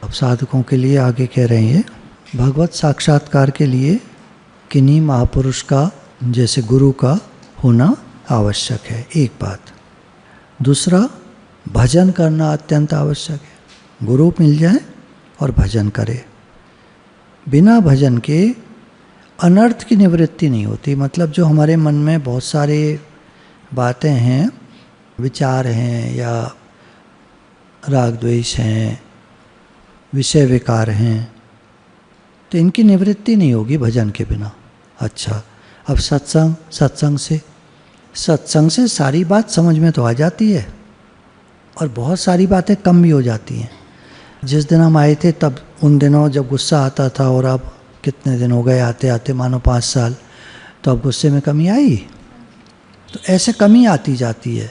अब साधकों के लिए आगे कह रहे हैं, भगवत साक्षात्कार के लिए किन्हीं महापुरुष का जैसे गुरु का होना आवश्यक है, एक बात। दूसरा, भजन करना अत्यंत आवश्यक है। गुरु मिल जाए और भजन करे। बिना भजन के अनर्थ की निवृत्ति नहीं होती। मतलब जो हमारे मन में बहुत सारे बातें हैं, विचार हैं या राग द्वेष हैं, विषय विकार हैं, तो इनकी निवृत्ति नहीं होगी भजन के बिना। अच्छा, अब सत्संग से सारी बात समझ में तो आ जाती है और बहुत सारी बातें कम भी हो जाती हैं। जिस दिन हम आए थे तब उन दिनों जब गुस्सा आता था, और अब कितने दिन हो गए आते आते, मानो 5 साल, तो अब गुस्से में कमी आई। तो ऐसे कमी आती जाती है।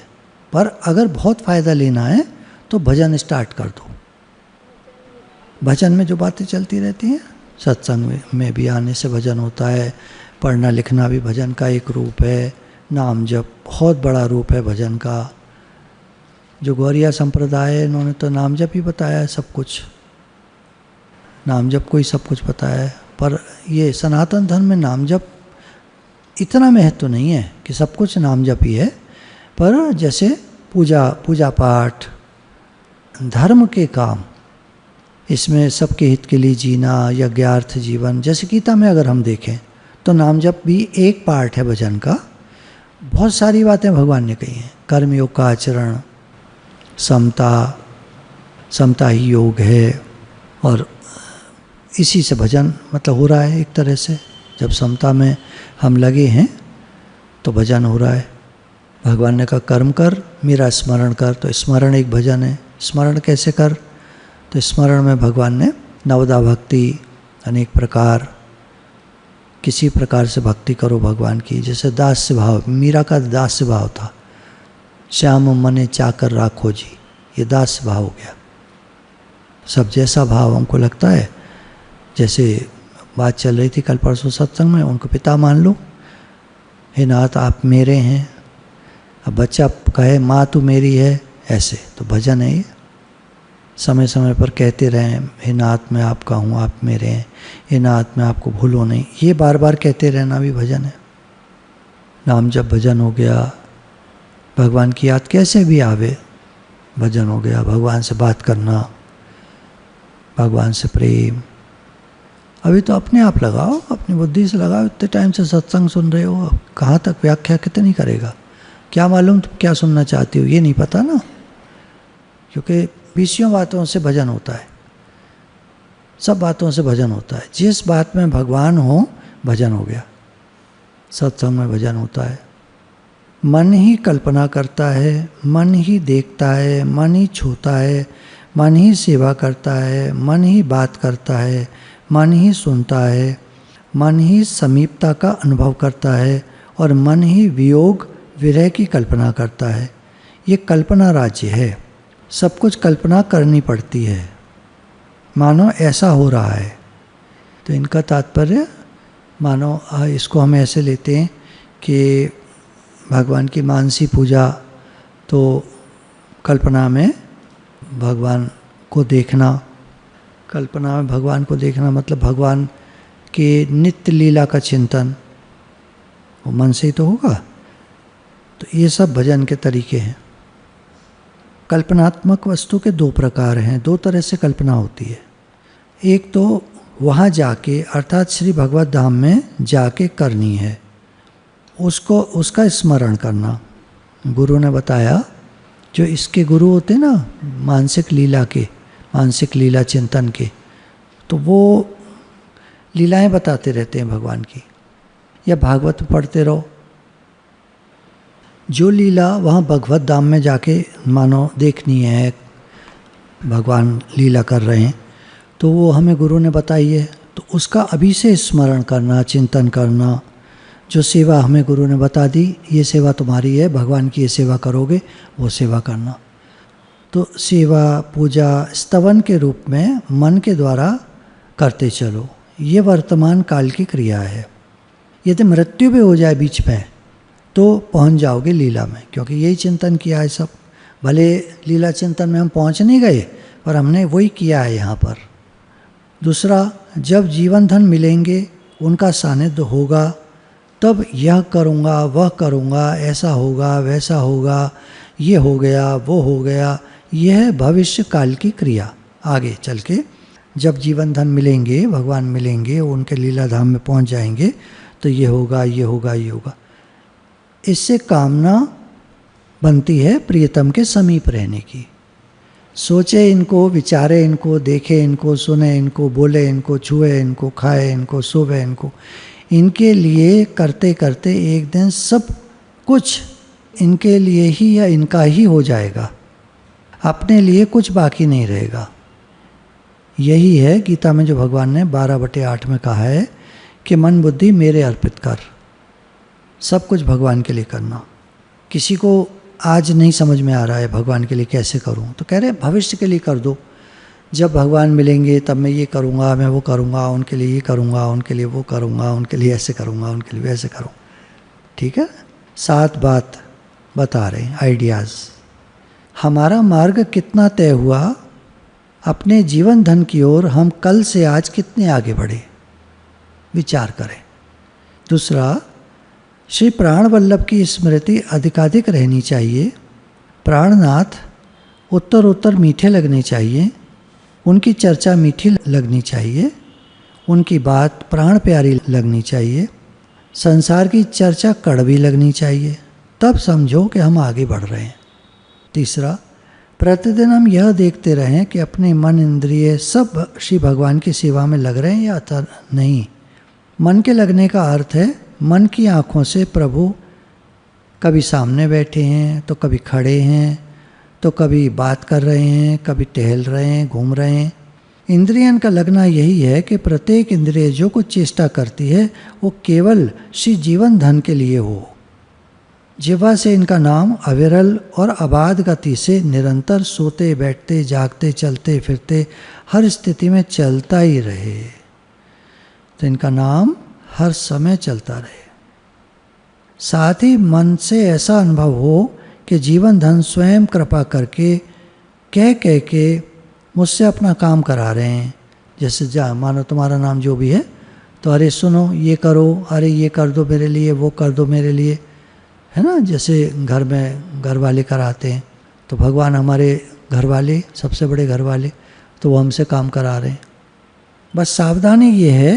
पर अगर बहुत फ़ायदा लेना है तो भजन स्टार्ट कर दो। भजन में जो बातें चलती रहती हैं, सत्संग में भी आने से भजन होता है। पढ़ना लिखना भी भजन का एक रूप है। नाम जप बहुत बड़ा रूप है भजन का। जो गौरिया संप्रदाय है, इन्होंने तो नाम जप ही बताया है सब कुछ। नाम जप को ही सब कुछ बताया है। पर ये सनातन धर्म में नाम जप इतना महत्व नहीं है कि सब कुछ नाम जप ही है। पर जैसे पूजा पाठ, धर्म के काम, इसमें सबके हित के लिए जीना, यज्ञार्थ जीवन, जैसे गीता में अगर हम देखें तो नाम जप भी एक पार्ट है भजन का। बहुत सारी बातें भगवान ने कही हैं। कर्मयोग का आचरण, समता ही योग है, और इसी से भजन मतलब हो रहा है एक तरह से। जब समता में हम लगे हैं तो भजन हो रहा है। भगवान ने कहा कर्म कर, मेरा स्मरण कर, तो स्मरण एक भजन है। स्मरण कैसे कर? तो स्मरण में भगवान ने नवदा भक्ति, अनेक प्रकार, किसी प्रकार से भक्ति करो भगवान की। जैसे दास्य भाव, मीरा का दास्य भाव था, श्याम मने चाकर राखो जी, ये दास्य भाव हो गया। सब जैसा भाव हमको लगता है, जैसे बात चल रही थी कल परसों सत्संग में, उनको पिता मान लो, हे नाथ आप मेरे हैं। अब बच्चा कहे माँ तू मेरी है, ऐसे तो भजन है ये। समय समय पर कहते रहें, हे नाथ मैं आपका हूँ, आप मेरे हैं, हे नाथ मैं आपको भूलो नहीं, ये बार बार कहते रहना भी भजन है। नाम जब भजन हो गया, भगवान की याद कैसे भी आवे भजन हो गया। भगवान से बात करना, भगवान से प्रेम। अभी तो अपने आप लगाओ, अपनी बुद्धि से लगाओ। इतने टाइम से सत्संग सुन रहे हो, कहाँ तक व्याख्या कितनी करेगा? क्या मालूम तुम क्या सुनना चाहती हो, ये नहीं पता ना। क्योंकि 20 बातों से भजन होता है, सब बातों से भजन होता है। जिस बात में भगवान हो भजन हो गया। सत्संग में भजन होता है। मन ही कल्पना करता है, मन ही देखता है, मन ही छूता है, मन ही सेवा करता है, मन ही बात करता है, मन ही सुनता है, मन ही समीपता का अनुभव करता है, और मन ही वियोग विरह की कल्पना करता है। ये कल्पना राज्य है। सब कुछ कल्पना करनी पड़ती है, मानो ऐसा हो रहा है। तो इनका तात्पर्य, मानो इसको हम ऐसे लेते हैं कि भगवान की मानसी पूजा, तो कल्पना में भगवान को देखना। कल्पना में भगवान को देखना मतलब भगवान के नित्य लीला का चिंतन, वो मन से ही तो होगा। तो ये सब भजन के तरीके हैं। कल्पनात्मक वस्तु के 2 प्रकार हैं, 2 तरह से कल्पना होती है। एक तो वहाँ जाके, अर्थात श्री भगवत धाम में जाके करनी है, उसका स्मरण करना। गुरु ने बताया, जो इसके गुरु होते ना मानसिक लीला के, मानसिक लीला चिंतन के, तो वो लीलाएं बताते रहते हैं भगवान की, या भागवत पढ़ते रहो। जो लीला वहाँ भगवत धाम में जाके मानो देखनी है, भगवान लीला कर रहे हैं, तो वो हमें गुरु ने बताई है, तो उसका अभी से स्मरण करना, चिंतन करना। जो सेवा हमें गुरु ने बता दी, ये सेवा तुम्हारी है, भगवान की ये सेवा करोगे, वो सेवा करना। तो सेवा, पूजा, स्तवन के रूप में मन के द्वारा करते चलो। ये वर्तमान काल की क्रिया है। यदि मृत्यु भी हो जाए बीच में तो पहुंच जाओगे लीला में, क्योंकि यही चिंतन किया है सब। भले लीला चिंतन में हम पहुंच नहीं गए, और हमने वही किया है यहाँ पर। दूसरा, जब जीवन धन मिलेंगे, उनका सानिध्य होगा, तब यह करूँगा, वह करूँगा, ऐसा होगा, वैसा होगा, ये हो गया, वो हो गया। यह भविष्य काल की क्रिया। आगे चल के जब जीवन धन मिलेंगे, भगवान मिलेंगे, उनके लीला धाम में पहुंच जाएंगे, तो ये होगा, ये होगा, ये होगा। इससे कामना बनती है प्रियतम के समीप रहने की। सोचे इनको, विचारे इनको, देखे इनको, सुने इनको, बोले इनको, छुए इनको, खाए इनको, सोवे इनको। इनके लिए करते करते एक दिन सब कुछ इनके लिए ही या इनका ही हो जाएगा, अपने लिए कुछ बाकी नहीं रहेगा। यही है गीता में जो भगवान ने 12/8 में कहा है कि मन बुद्धि मेरे अर्पित कर। सब कुछ भगवान के लिए करना। किसी को आज नहीं समझ में आ रहा है भगवान के लिए कैसे करूं, तो कह रहे भविष्य के लिए कर दो। जब भगवान मिलेंगे तब मैं ये करूंगा, मैं वो करूंगा, उनके लिए ये करूंगा, उनके लिए वो करूंगा, उनके लिए ऐसे करूंगा, उनके लिए वैसे करूँ। ठीक है, 7 बात बता रहे हैं, आइडियाज़। हमारा मार्ग कितना तय हुआ, अपने जीवन धन की ओर हम कल से आज कितने आगे बढ़े, विचार करें। दूसरा, श्री प्राण वल्लभ की स्मृति अधिकाधिक रहनी चाहिए। प्राणनाथ उत्तर उत्तर मीठे लगने चाहिए, उनकी चर्चा मीठी लगनी चाहिए, उनकी बात प्राण प्यारी लगनी चाहिए, संसार की चर्चा कड़वी लगनी चाहिए, तब समझो कि हम आगे बढ़ रहे हैं। तीसरा, प्रतिदिन हम यह देखते रहें कि अपने मन इंद्रिय सब श्री भगवान की सेवा में लग रहे हैं या नहीं। मन के लगने का अर्थ है मन की आँखों से प्रभु कभी सामने बैठे हैं, तो कभी खड़े हैं, तो कभी बात कर रहे हैं, कभी टहल रहे हैं, घूम रहे हैं। इंद्रियन का लगना यही है कि प्रत्येक इंद्रिय जो कुछ चेष्टा करती है वो केवल श्री जीवन धन के लिए हो। जिह्वा से इनका नाम अविरल और अबाध गति से निरंतर सोते बैठते जागते चलते फिरते हर स्थिति में चलता ही रहे, तो इनका नाम हर समय चलता रहे। साथ ही मन से ऐसा अनुभव हो कि जीवन धन स्वयं कृपा करके कह के मुझसे अपना काम करा रहे हैं। जैसे मानो तुम्हारा नाम जो भी है, तो अरे सुनो ये करो, अरे ये कर दो मेरे लिए, वो कर दो मेरे लिए, है ना। जैसे घर में घर वाले कराते हैं, तो भगवान हमारे घर वाले, सबसे बड़े घर वाले, तो वो हमसे काम करा रहे हैं। बस सावधानी ये है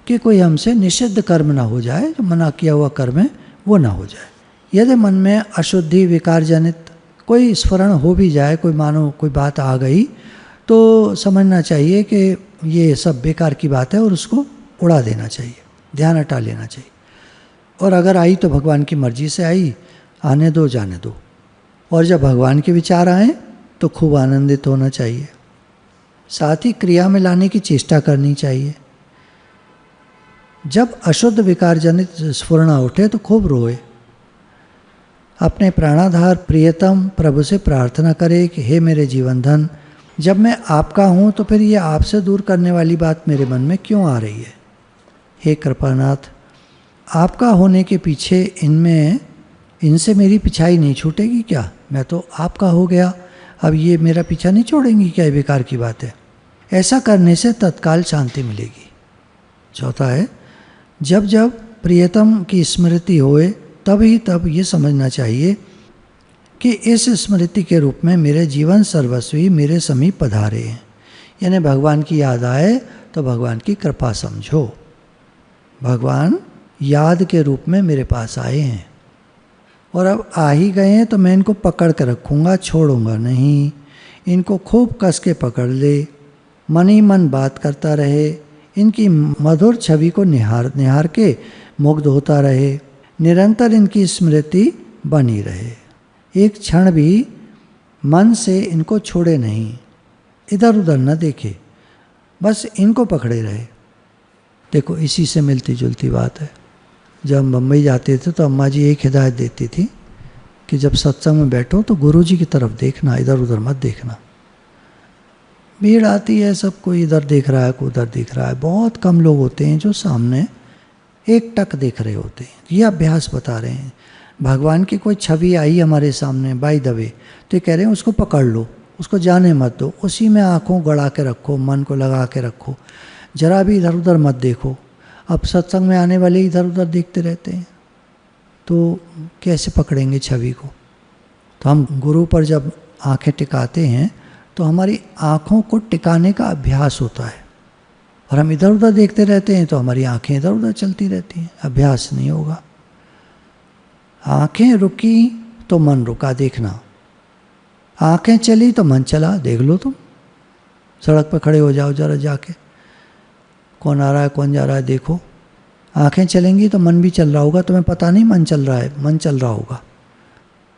कि कोई हमसे निषिद्ध कर्म ना हो जाए, जो मना किया हुआ कर्म है वो ना हो जाए। यदि मन में अशुद्धि विकार जनित कोई स्फुरण हो भी जाए, कोई मानो कोई बात आ गई, तो समझना चाहिए कि ये सब बेकार की बात है और उसको उड़ा देना चाहिए, ध्यान हटा लेना चाहिए। और अगर आई तो भगवान की मर्जी से आई, आने दो जाने दो। और जब भगवान के विचार आए तो खूब आनंदित होना चाहिए। साथ ही क्रिया में लाने की चेष्टा करनी चाहिए। जब अशुद्ध विकार जनित स्फुरणा उठे तो खूब रोए। अपने प्राणाधार प्रियतम प्रभु से प्रार्थना करे कि हे मेरे जीवन धन, जब मैं आपका हूँ तो फिर ये आपसे दूर करने वाली बात मेरे मन में क्यों आ रही है। हे कृपानाथ, आपका होने के पीछे इनसे मेरी पिछाई नहीं छूटेगी क्या? मैं तो आपका हो गया, अब ये मेरा पीछा नहीं छोड़ेंगी क्या? बेकार की बात है। ऐसा करने से तत्काल शांति मिलेगी। चौथा है, जब जब प्रियतम की स्मृति होए तब ये समझना चाहिए कि इस स्मृति के रूप में मेरे जीवन सर्वस्वी मेरे समीप पधारे हैं। यानी भगवान की याद आए तो भगवान की कृपा समझो। भगवान याद के रूप में मेरे पास आए हैं और अब आ ही गए हैं तो मैं इनको पकड़ कर रखूँगा, छोड़ूंगा नहीं। इनको खूब कस के पकड़ ले, मन ही मन बात करता रहे, इनकी मधुर छवि को निहार के मुग्ध होता रहे, निरंतर इनकी स्मृति बनी रहे। एक क्षण भी मन से इनको छोड़े नहीं, इधर उधर न देखे, बस इनको पकड़े रहे। देखो इसी से मिलती जुलती बात है। जब हम बम्बई जाते थे तो अम्मा जी एक हिदायत देती थी कि जब सत्संग में बैठो तो गुरु जी की तरफ देखना, इधर उधर मत देखना। भीड़ आती है, सब कोई इधर देख रहा है, कोई उधर देख रहा है। बहुत कम लोग होते हैं जो सामने एक टक देख रहे होते हैं। ये अभ्यास बता रहे हैं। भगवान की कोई छवि आई हमारे सामने बाय द वे, तो ये कह रहे हैं उसको पकड़ लो, उसको जाने मत दो, उसी में आँखों गड़ा के रखो, मन को लगा के रखो, जरा भी इधर उधर मत देखो। अब सत्संग में आने वाले इधर उधर देखते रहते हैं तो कैसे पकड़ेंगे छवि को। तो हम गुरु पर जब आंखें टिकाते हैं तो हमारी आँखों को टिकाने का अभ्यास होता है, और हम इधर उधर देखते रहते हैं तो हमारी आंखें इधर उधर चलती रहती हैं, अभ्यास नहीं होगा। आंखें रुकी तो मन रुका देखना, आंखें चली तो मन चला देख लो। तुम सड़क पर खड़े हो जाओ, जरा जाके कौन आ रहा है कौन जा रहा है देखो। आंखें चलेंगी तो मन भी चल रहा होगा, तुम्हें पता नहीं मन चल रहा है, मन चल रहा होगा।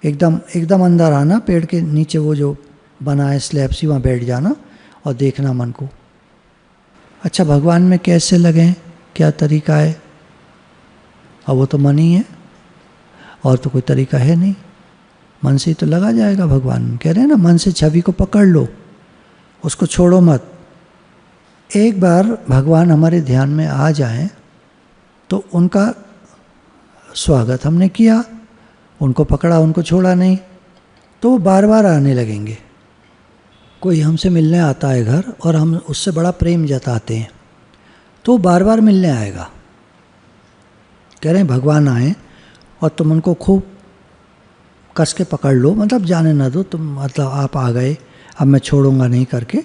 एकदम अंदर आना, पेड़ के नीचे वो जो बना है स्लैब सी, वहाँ बैठ जाना और देखना मन को। अच्छा, भगवान में कैसे लगें, क्या तरीका है? अब वो तो मन ही है, और तो कोई तरीका है नहीं। मन से ही तो लगा जाएगा भगवान। कह रहे हैं ना, मन से छवि को पकड़ लो, उसको छोड़ो मत। एक बार भगवान हमारे ध्यान में आ जाएं तो उनका स्वागत हमने किया, उनको पकड़ा, उनको छोड़ा नहीं, तो वो बार बार आने लगेंगे। कोई हमसे मिलने आता है घर और हम उससे बड़ा प्रेम जताते हैं तो वो बार बार मिलने आएगा। कह रहे हैं भगवान आए और तुम उनको खूब कस के पकड़ लो, मतलब जाने ना दो तुम, मतलब आप आ गए अब मैं छोड़ूंगा नहीं करके,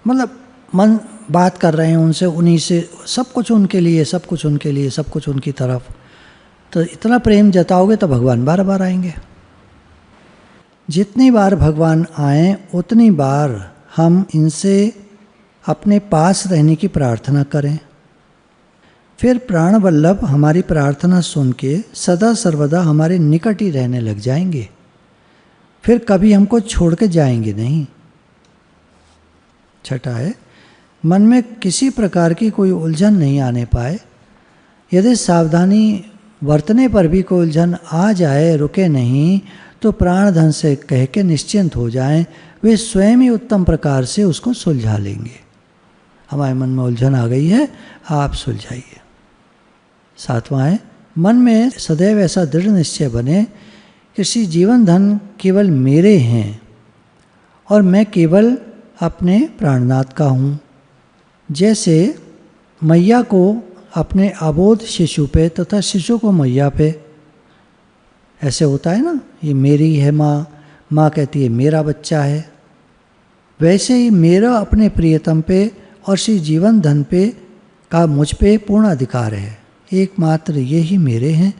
मतलब मन बात कर रहे हैं उनसे, उन्हीं से सब कुछ उनके लिए, सब कुछ उनके लिए, सब कुछ उनकी तरफ। तो इतना प्रेम जताओगे तो भगवान बार बार आएंगे। जितनी बार भगवान आए उतनी बार हम इनसे अपने पास रहने की प्रार्थना करें। फिर प्राण वल्लभ हमारी प्रार्थना सुन के सदा सर्वदा हमारे निकट ही रहने लग जाएंगे, फिर कभी हमको छोड़ के जाएंगे नहीं। छठा है, मन में किसी प्रकार की कोई उलझन नहीं आने पाए। यदि सावधानी बरतने पर भी कोई उलझन आ जाए, रुके नहीं, तो प्राण धन से कह के निश्चिंत हो जाएं, वे स्वयं ही उत्तम प्रकार से उसको सुलझा लेंगे। हमारे मन में उलझन आ गई है, आप सुलझाइए। सातवां है, मन में सदैव ऐसा दृढ़ निश्चय बने कि श्री जीवन धन केवल मेरे हैं और मैं केवल अपने प्राणनाथ का हूँ। जैसे मैया को अपने अबोध शिशु पे तथा शिशु को मैया पे, ऐसे होता है ना, ये मेरी है माँ, माँ कहती है मेरा बच्चा है, वैसे ही मेरा अपने प्रियतम पे और श्री जीवन धन पे का मुझ पे पूर्ण अधिकार है। एकमात्र ये ही मेरे हैं,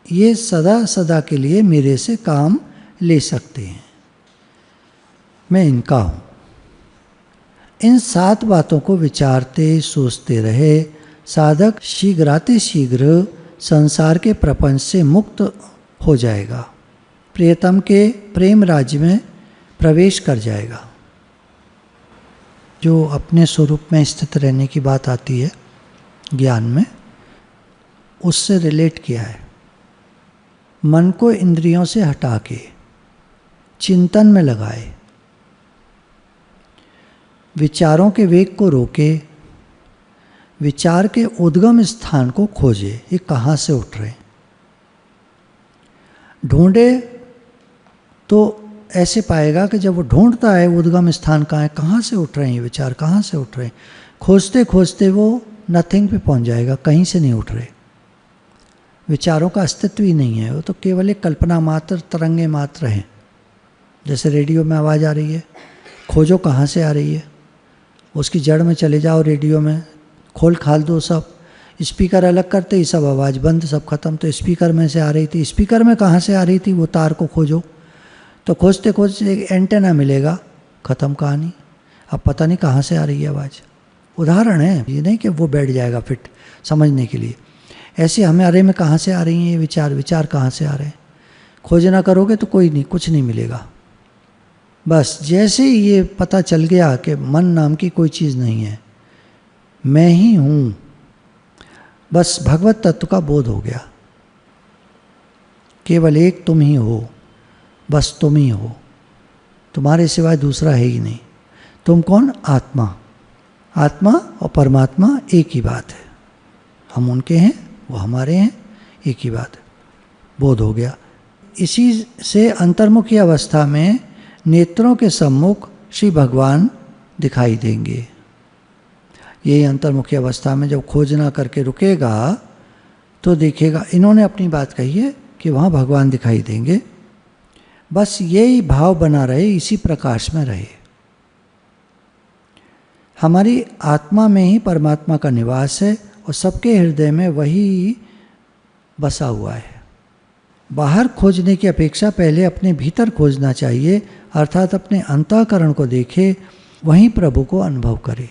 ये सदा सदा के लिए मेरे से काम ले सकते हैं, मैं इनका हूँ। इन 7 बातों को विचारते सोचते रहे साधक शीघ्रातिशीघ्र संसार के प्रपंच से मुक्त हो जाएगा, प्रियतम के प्रेम राज्य में प्रवेश कर जाएगा। जो अपने स्वरूप में स्थित रहने की बात आती है ज्ञान में, उससे रिलेट किया है। मन को इंद्रियों से हटा के चिंतन में लगाए, विचारों के वेग को रोके, विचार के उद्गम स्थान को खोजे, ये कहाँ से उठ रहे, ढूंढे तो ऐसे पाएगा कि जब वो ढूंढता है उद्गम स्थान कहाँ से उठ रहे हैं ये विचार, कहाँ से उठ रहे हैं, खोजते खोजते वो नथिंग पे पहुंच जाएगा, कहीं से नहीं उठ रहे। विचारों का अस्तित्व ही नहीं है, वो तो केवल एक कल्पना मात्र, तरंगे मात्र हैं। जैसे रेडियो में आवाज़ आ रही है, खोजो कहाँ से आ रही है, उसकी जड़ में चले जाओ, रेडियो में खोल खाल दो सब, स्पीकर अलग करते ही सब आवाज़ बंद, सब खत्म। तो स्पीकर में से आ रही थी, स्पीकर में कहाँ से आ रही थी, वो तार को खोजो, तो खोजते खोजते एक एंटेना मिलेगा, ख़त्म कहानी। अब पता नहीं कहाँ से आ रही है आवाज़। उदाहरण है, ये नहीं कि वो बैठ जाएगा फिट समझने के लिए। ऐसे हमारे में कहाँ से आ रही हैं ये विचार, विचार कहाँ से आ रहे हैं, खोजना करोगे तो कोई नहीं, कुछ नहीं मिलेगा। बस जैसे ही ये पता चल गया कि मन नाम की कोई चीज़ नहीं है, मैं ही हूँ, बस भगवत तत्व का बोध हो गया। केवल एक तुम ही हो, बस तुम ही हो, तुम्हारे सिवाय दूसरा है ही नहीं। तुम कौन? आत्मा। आत्मा और परमात्मा एक ही बात है, हम उनके हैं, वो हमारे हैं, एक ही बात है। बोध हो गया। इसी से अंतर्मुखी अवस्था में नेत्रों के सम्मुख श्री भगवान दिखाई देंगे। यही अंतर्मुखी अवस्था में जब खोजना करके रुकेगा तो देखेगा, इन्होंने अपनी बात कही है कि वहाँ भगवान दिखाई देंगे। बस यही भाव बना रहे, इसी प्रकाश में रहे। हमारी आत्मा में ही परमात्मा का निवास है और सबके हृदय में वही बसा हुआ है। बाहर खोजने की अपेक्षा पहले अपने भीतर खोजना चाहिए, अर्थात अपने अंतःकरण को देखे, वहीं प्रभु को अनुभव करे।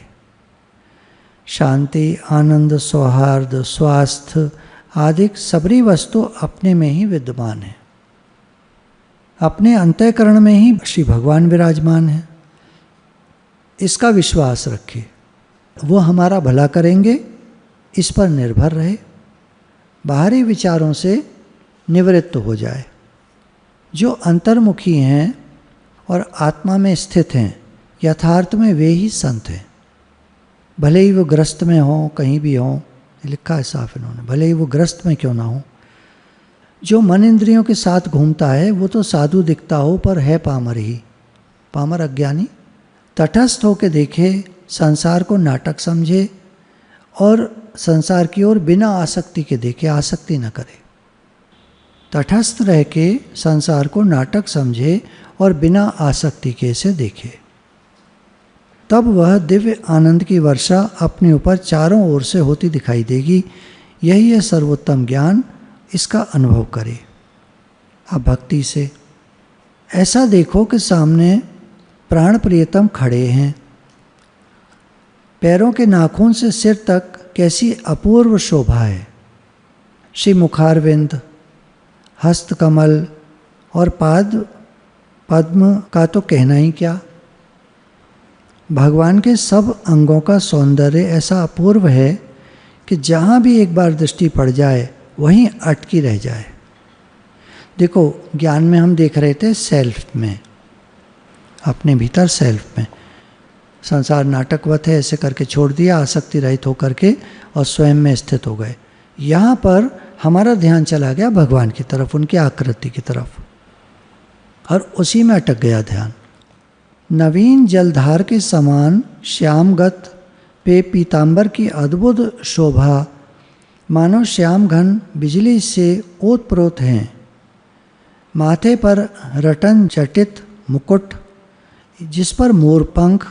शांति, आनंद, सौहार्द, स्वास्थ्य आदि सबरी वस्तु अपने में ही विद्यमान है। अपने अंतःकरण में ही श्री भगवान विराजमान है। इसका विश्वास रखे, वो हमारा भला करेंगे, इस पर निर्भर रहे, बाहरी विचारों से निवृत्त हो जाए। जो अंतर्मुखी हैं और आत्मा में स्थित हैं, यथार्थ में वे ही संत हैं। भले ही वो ग्रस्त में हों, कहीं भी हों, लिखा है साफ इन्होंने, भले ही वो ग्रस्त में क्यों ना हो। जो मन इंद्रियों के साथ घूमता है वो तो साधु दिखता हो पर है पामर ही, पामर अज्ञानी। तटस्थ होकर देखे, संसार को नाटक समझे और संसार की ओर बिना आसक्ति के देखे, आसक्ति न करे। तटस्थ रह के संसार को नाटक समझे और बिना आसक्ति के इसे देखे, तब वह दिव्य आनंद की वर्षा अपने ऊपर चारों ओर से होती दिखाई देगी। यही है सर्वोत्तम ज्ञान, इसका अनुभव करे। अब भक्ति से ऐसा देखो कि सामने प्राण प्रियतम खड़े हैं। पैरों के नाखून से सिर तक कैसी अपूर्व शोभा है। श्री मुखारविंद, हस्त कमल और पाद पद्म का तो कहना ही क्या। भगवान के सब अंगों का सौंदर्य ऐसा अपूर्व है कि जहाँ भी एक बार दृष्टि पड़ जाए वहीं अटकी रह जाए। देखो, ज्ञान में हम देख रहे थे सेल्फ में, अपने भीतर सेल्फ में। संसार नाटकवत है ऐसे करके छोड़ दिया, आसक्ति रहित होकर के, और स्वयं में स्थित हो गए। यहाँ पर हमारा ध्यान चला गया भगवान की तरफ, उनकी आकृति की तरफ, और उसी में अटक गया ध्यान। नवीन जलधार के समान श्यामगत पे पीतांबर की अद्भुत शोभा, मानो श्याम घन बिजली से ओतप्रोत हैं। माथे पर रतन जटित मुकुट, जिस पर मोरपंख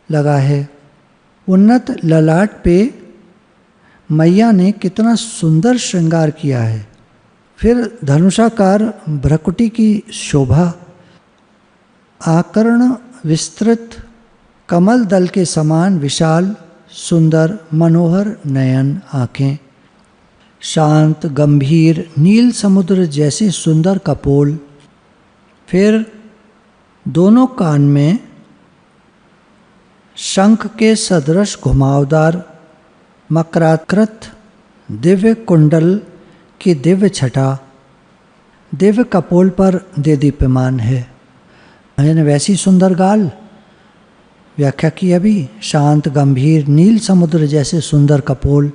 लगा है। उन्नत ललाट पे मैया ने कितना सुंदर श्रृंगार किया है। फिर धनुषाकार भ्रकुटी की शोभा, आकर्ण विस्तृत कमल दल के समान विशाल सुंदर मनोहर नयन आँखें, शांत गंभीर नील समुद्र जैसे सुंदर कपोल। फिर दोनों कान में शंख के सदृश घुमावदार मकराकृत दिव्य कुंडल की दिव्य छटा, दिव्य कपोल पर देदीप्यमान है। यानी वैसी सुंदर गाल, व्याख्या की अभी, शांत गंभीर नील समुद्र जैसे सुंदर कपोल,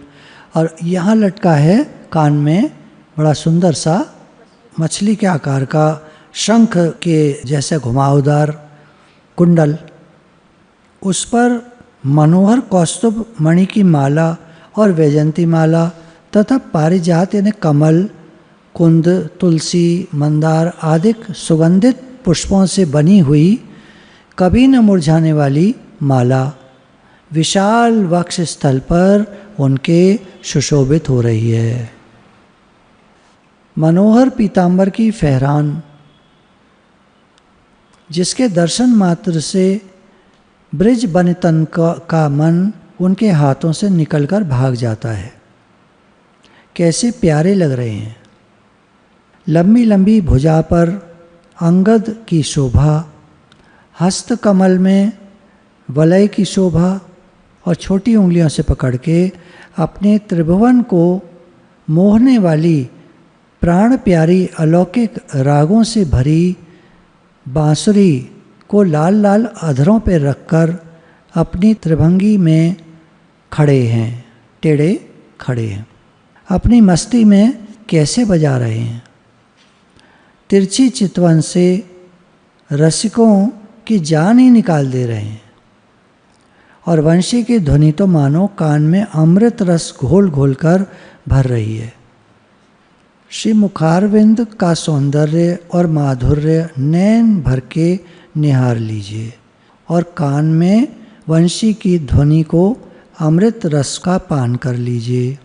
और यहाँ लटका है कान में बड़ा सुंदर सा मछली के आकार का शंख के जैसे घुमावदार कुंडल। उस पर मनोहर कौस्तुभ मणि की माला और वैजंती माला तथा पारिजात यानी कमल, कुंद, तुलसी, मंदार आदि सुगंधित पुष्पों से बनी हुई कभी न मुरझाने वाली माला विशाल वक्ष स्थल पर उनके सुशोभित हो रही है। मनोहर पीतांबर की फहरान, जिसके दर्शन मात्र से ब्रिज बनितन का मन उनके हाथों से निकलकर भाग जाता है। कैसे प्यारे लग रहे हैं। लंबी लंबी भुजा पर अंगद की शोभा, हस्त कमल में वलय की शोभा, और छोटी उंगलियों से पकड़ के अपने त्रिभुवन को मोहने वाली प्राण प्यारी अलौकिक रागों से भरी बांसुरी को लाल लाल अधरों पर रखकर अपनी त्रिभंगी में खड़े हैं, टेढ़े खड़े हैं। अपनी मस्ती में कैसे बजा रहे हैं। तिरछी चितवन से रसिकों की जान ही निकाल दे रहे हैं। और वंशी की ध्वनि तो मानो कान में अमृत रस घोल घोल कर भर रही है। श्री मुखारविंद का सौंदर्य और माधुर्य नैन भर के निहार लीजिए और कान में वंशी की ध्वनि को अमृत रस का पान कर लीजिए।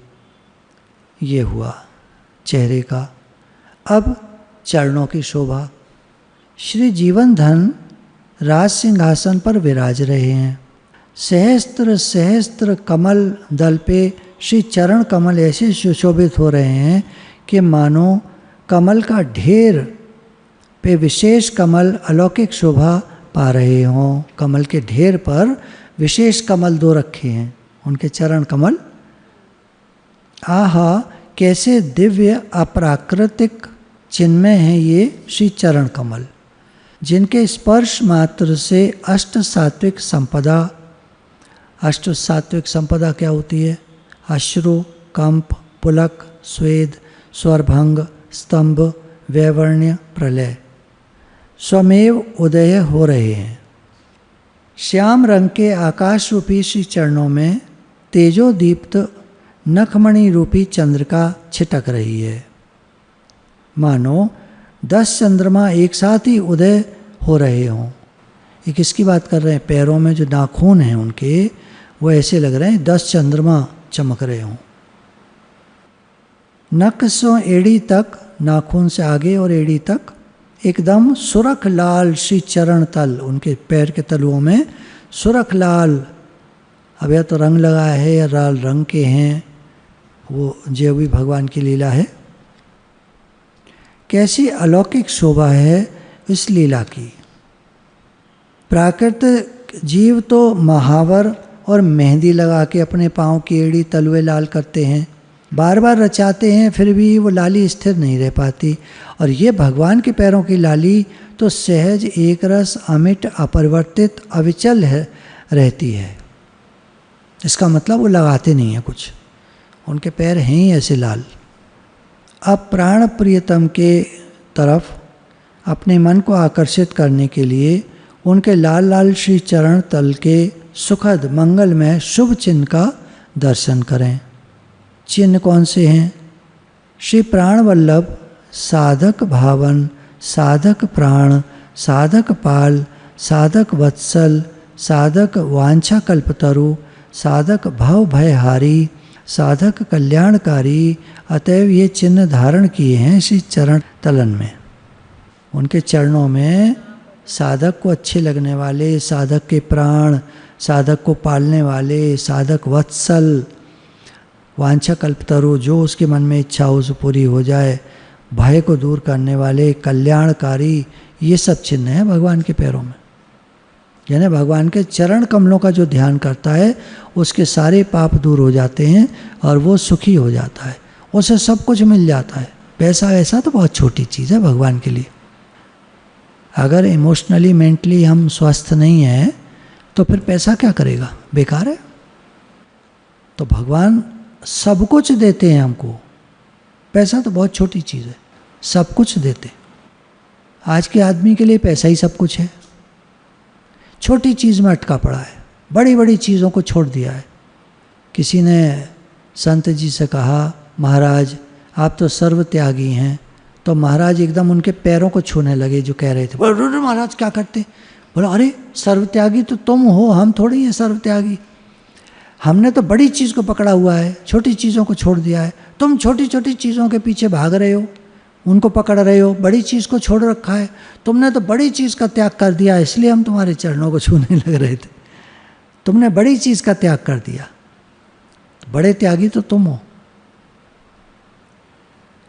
ये हुआ चेहरे का। अब चरणों की शोभा। श्री जीवन धन राज सिंहासन पर विराज रहे हैं। सहस्त्र सहस्त्र कमल दल पे श्री चरण कमल ऐसे सुशोभित हो रहे हैं कि मानो कमल का ढेर पे विशेष कमल अलौकिक शोभा पा रहे हों। कमल के ढेर पर विशेष कमल 2 रखे हैं, उनके चरण कमल। आहा, कैसे दिव्य अप्राकृतिक चिन्मय हैं ये श्री चरण कमल, जिनके स्पर्श मात्र से अष्ट सात्विक संपदा। अष्ट सात्विक संपदा क्या होती है? अश्रु, कंप, पुलक, स्वेद, स्वरभंग, स्तंभ, वैवर्ण्य, प्रलय स्वमेव उदय हो रहे हैं। श्याम रंग के आकाश रूपी श्री चरणों में तेजोदीप्त नखमणि रूपी चंद्रिका छिटक रही है। मानो 10 चंद्रमा एक साथ ही उदय हो रहे हों। ये किसकी बात कर रहे हैं? पैरों में जो नाखून हैं उनके, वो ऐसे लग रहे हैं 10 चंद्रमा चमक रहे हों। नख से एड़ी तक, नाखून से आगे और एड़ी तक एकदम सुरख लाल श्री चरण तल, उनके पैर के तलुओं में सुरख लाल। अब या तो रंग लगाया है या लाल रंग के हैं, वो जो भी भगवान की लीला है। कैसी अलौकिक शोभा है इस लीला की। प्राकृतिक जीव तो महावर और मेहंदी लगा के अपने पाँव की एड़ी तलवे लाल करते हैं, बार बार रचाते हैं, फिर भी वो लाली स्थिर नहीं रह पाती। और ये भगवान के पैरों की लाली तो सहज एक रस अमिट अपरिवर्तित अविचल है, रहती है। इसका मतलब वो लगाते नहीं है कुछ, उनके पैर हैं ही ऐसे लाल। अब प्राण प्रियतम के तरफ अपने मन को आकर्षित करने के लिए उनके लाल लाल श्री चरण तल के सुखद मंगलमय शुभ चिन्ह का दर्शन करें। चिन्ह कौन से हैं? श्री प्राण वल्लभ, साधक भावन, साधक प्राण, साधक पाल, साधक वत्सल, साधक वांछा कल्पतरु, साधक भव भयहारी, साधक कल्याणकारी। अतएव ये चिन्ह धारण किए हैं श्री चरण तलन में। उनके चरणों में साधक को अच्छे लगने वाले, साधक के प्राण, साधक को पालने वाले, साधक वत्सल, वांछा कल्पतरु, जो उसके मन में इच्छा हो उसे पूरी हो जाए, भय को दूर करने वाले, कल्याणकारी, ये सब चिन्ह हैं भगवान के पैरों में। यानी भगवान के चरण कमलों का जो ध्यान करता है उसके सारे पाप दूर हो जाते हैं और वो सुखी हो जाता है, उसे सब कुछ मिल जाता है। पैसा वैसा तो बहुत छोटी चीज़ है भगवान के लिए। अगर इमोशनली मेंटली हम स्वस्थ नहीं हैं तो फिर पैसा क्या करेगा? बेकार है। तो भगवान सब कुछ देते हैं हमको, पैसा तो बहुत छोटी चीज़ है, सब कुछ देते। आज के आदमी के लिए पैसा ही सब कुछ है, छोटी चीज़ में अटका पड़ा है, बड़ी बड़ी चीज़ों को छोड़ दिया है। किसी ने संत जी से कहा, महाराज आप तो सर्व त्यागी हैं। तो महाराज एकदम उनके पैरों को छूने लगे जो कह रहे थे। बोले महाराज क्या करते? बोला अरे सर्व त्यागी तो तुम हो, हम थोड़ी हैं सर्व त्यागी। हमने तो बड़ी चीज़ को पकड़ा हुआ है, छोटी चीज़ों को छोड़ दिया है। तुम छोटी छोटी चीज़ों के पीछे भाग रहे हो, उनको पकड़ रहे हो, बड़ी चीज़ को छोड़ रखा है। तुमने तो बड़ी चीज़ का त्याग कर दिया, इसलिए हम तुम्हारे चरणों को छूने लग रहे थे। तुमने बड़ी चीज़ का त्याग कर दिया, बड़े त्यागी तो तुम हो।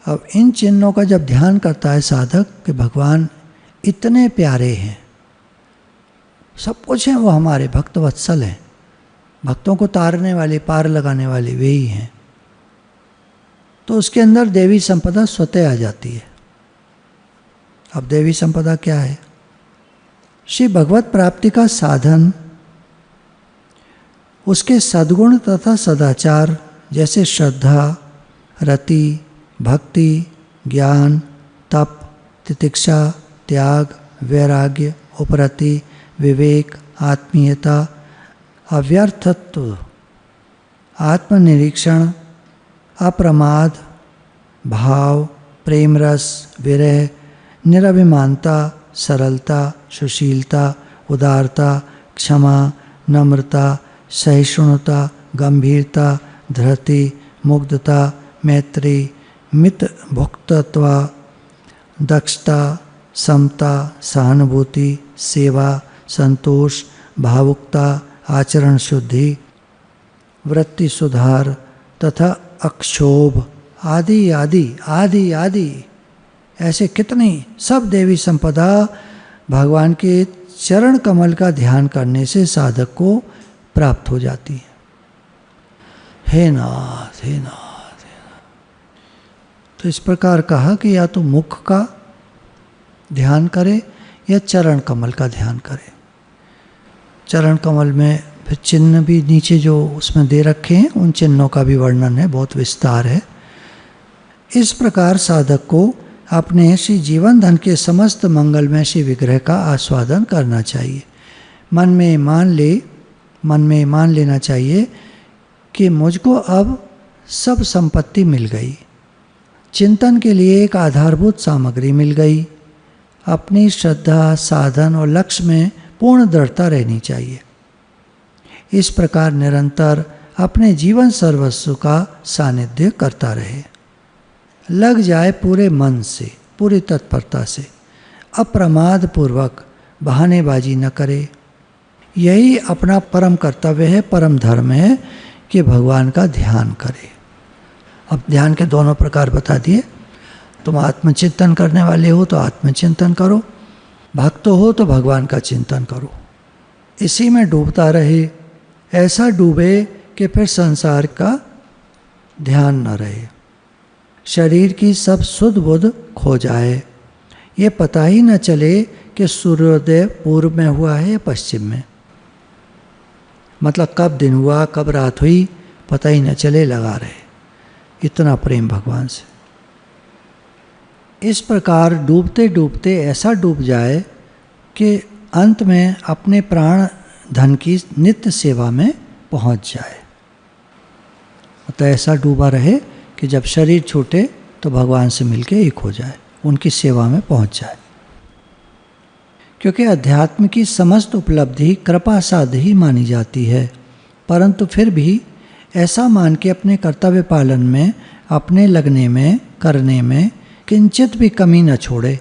अब इन चिन्हों का जब ध्यान करता है साधक कि भगवान इतने प्यारे हैं, सब कुछ हैं, वो हमारे भक्त वत्सल हैं, भक्तों को तारने वाले, पार लगाने वाले वे ही हैं, तो उसके अंदर देवी संपदा स्वतः आ जाती है। अब देवी संपदा क्या है? श्री भगवत प्राप्ति का साधन उसके सद्गुण तथा सदाचार जैसे श्रद्धा, रति, भक्ति, ज्ञान, तप, तितिक्षा, त्याग, वैराग्य, उपरति, विवेक, आत्मीयता, अव्यर्थत्व, आत्मनिरीक्षण, अप्रमाद, भाव, प्रेम रस, विरह, निरभिमानता, सरलता, सुशीलता, उदारता, क्षमा, नम्रता, सहिष्णुता, गंभीरता, धृति, मुग्धता, मैत्री, मितभुक्तत्व, दक्षता, समता, सहानुभूति, सेवा, संतोष, भावुकता, आचरण शुद्धि, वृत्ति सुधार तथा अक्षोभ आदि आदि आदि आदि ऐसे कितनी सब देवी संपदा भगवान के चरण कमल का ध्यान करने से साधक को प्राप्त हो जाती है। हे नाथ, हे नाथ, हे नाथ। तो इस प्रकार कहा कि या तो मुख का ध्यान करे या चरण कमल का ध्यान करे। चरण कमल में फिर चिन्ह भी नीचे जो उसमें दे रखे हैं, उन चिन्हों का भी वर्णन है, बहुत विस्तार है। इस प्रकार साधक को अपने श्री जीवन धन के समस्त मंगलमय श्री विग्रह का आस्वादन करना चाहिए। मन में मान लेना चाहिए कि मुझको अब सब संपत्ति मिल गई, चिंतन के लिए एक आधारभूत सामग्री मिल गई। अपनी श्रद्धा, साधन और लक्ष्य में पूर्ण दृढ़ता रहनी चाहिए। इस प्रकार निरंतर अपने जीवन सर्वस्व का सानिध्य करता रहे। लग जाए पूरे मन से, पूरी तत्परता से, अप्रमाद पूर्वक बहानेबाजी न करे। यही अपना परम कर्तव्य है, परम धर्म है कि भगवान का ध्यान करे। अब ध्यान के दोनों प्रकार बता दिए। तुम आत्मचिंतन करने वाले हो तो आत्मचिंतन करो, भक्त हो तो भगवान का चिंतन करो। इसी में डूबता रहे, ऐसा डूबे कि फिर संसार का ध्यान न रहे, शरीर की सब सुध बुध खो जाए, ये पता ही न चले कि सूर्योदय पूर्व में हुआ है या पश्चिम में। मतलब कब दिन हुआ कब रात हुई पता ही न चले, लगा रहे। इतना प्रेम भगवान से। इस प्रकार डूबते डूबते ऐसा डूब जाए कि अंत में अपने प्राण धन की नित्य सेवा में पहुंच जाए। मतलब ऐसा डूबा रहे कि जब शरीर छूटे तो भगवान से मिलके एक हो जाए, उनकी सेवा में पहुंच जाए। क्योंकि अध्यात्म की समस्त उपलब्धि कृपा साध ही मानी जाती है, परंतु फिर भी ऐसा मान के अपने कर्तव्य पालन में, अपने लगने में, करने में किंचित भी कमी न छोड़े।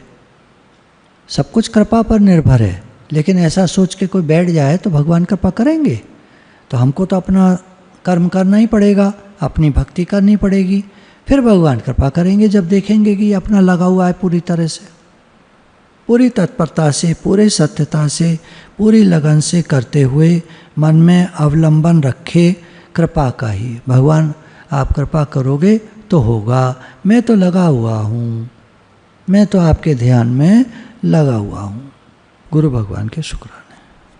सब कुछ कृपा पर निर्भर है, लेकिन ऐसा सोच के कोई बैठ जाए तो भगवान कृपा करेंगे? तो हमको तो अपना कर्म करना ही पड़ेगा, अपनी भक्ति करनी पड़ेगी, फिर भगवान कृपा करेंगे जब देखेंगे कि अपना लगा हुआ है पूरी तरह से, पूरी तत्परता से, पूरे सत्यता से, पूरी लगन से करते हुए मन में अवलंबन रखे कृपा का ही। भगवान आप कृपा करोगे तो होगा, मैं तो लगा हुआ हूँ, मैं तो आपके ध्यान में लगा हुआ हूँ। गुरु भगवान के शुक्र।